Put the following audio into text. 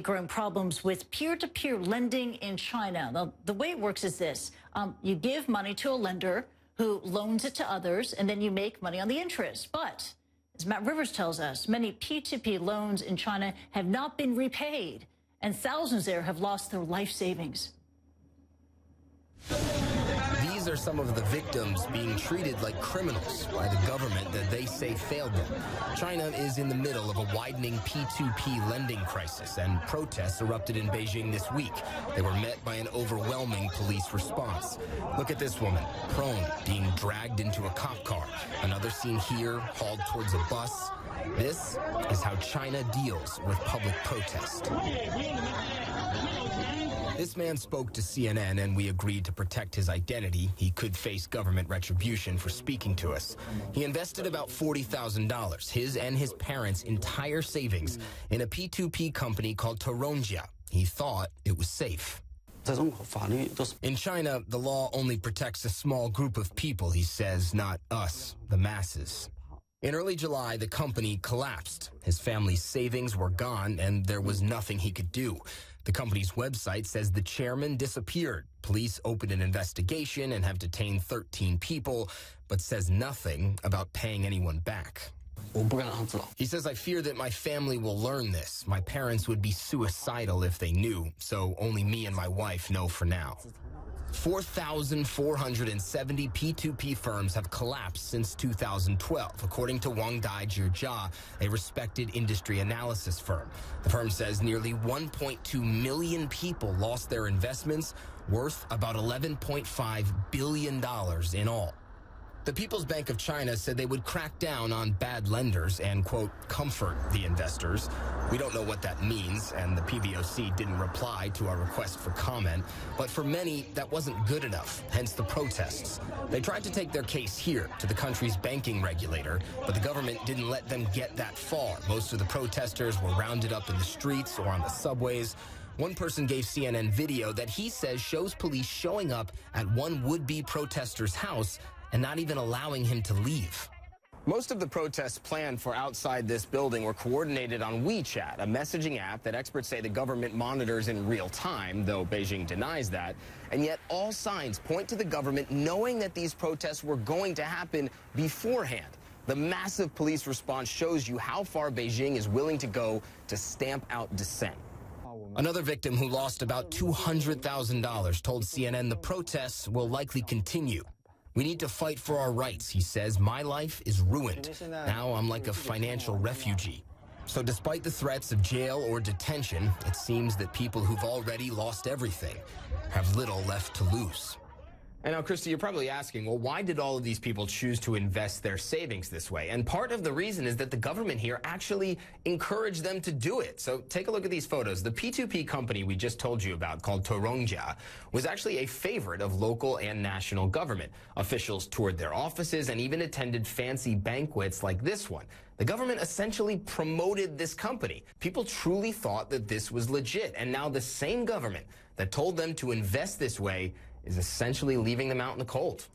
Growing problems with peer-to-peer lending in China. Now, the way it works is this. You give money to a lender who loans it to others, and then you make money on the interest. But, as Matt Rivers tells us, many P2P loans in China have not been repaid, and thousands there have lost their life savings. These are some of the victims being treated like criminals by the government that they say failed them. China is in the middle of a widening P2P lending crisis, and protests erupted in Beijing this week. They were met by an overwhelming police response. Look at this woman, prone, being dragged into a cop car. Another scene here, hauled towards a bus. This is how China deals with public protest. This man spoke to CNN, and we agreed to protect his identity. He could face government retribution for speaking to us. He invested about $40,000, his and his parents' entire savings, in a P2P company called Torongia. He thought it was safe. In China, the law only protects a small group of people, he says, not us, the masses. In early July, the company collapsed. His family's savings were gone, and there was nothing he could do. The company's website says the chairman disappeared. Police opened an investigation and have detained 13 people, but says nothing about paying anyone back. He says, I fear that my family will learn this. My parents would be suicidal if they knew, so only me and my wife know for now. 4,470 P2P firms have collapsed since 2012, according to Wangdai Zhijia, a respected industry analysis firm. The firm says nearly 1.2 million people lost their investments, worth about $11.5 billion in all. The People's Bank of China said they would crack down on bad lenders and, quote, comfort the investors. We don't know what that means, and the PBOC didn't reply to our request for comment. But for many, that wasn't good enough, hence the protests. They tried to take their case here to the country's banking regulator, but the government didn't let them get that far. Most of the protesters were rounded up in the streets or on the subways. One person gave CNN video that he says shows police showing up at one would-be protester's house and not even allowing him to leave. Most of the protests planned for outside this building were coordinated on WeChat, a messaging app that experts say the government monitors in real time, though Beijing denies that. And yet all signs point to the government knowing that these protests were going to happen beforehand. The massive police response shows you how far Beijing is willing to go to stamp out dissent. Another victim who lost about $200,000 told CNN the protests will likely continue. We need to fight for our rights, he says. My life is ruined. Now I'm like a financial refugee. So despite the threats of jail or detention, it seems that people who've already lost everything have little left to lose. And now, Christy, you're probably asking, well, why did all of these people choose to invest their savings this way? And part of the reason is that the government here actually encouraged them to do it. So take a look at these photos. The P2P company we just told you about, called Torongia, was actually a favorite of local and national government. Officials toured their offices and even attended fancy banquets like this one. The government essentially promoted this company. People truly thought that this was legit. And now the same government that told them to invest this way is essentially leaving them out in the cold.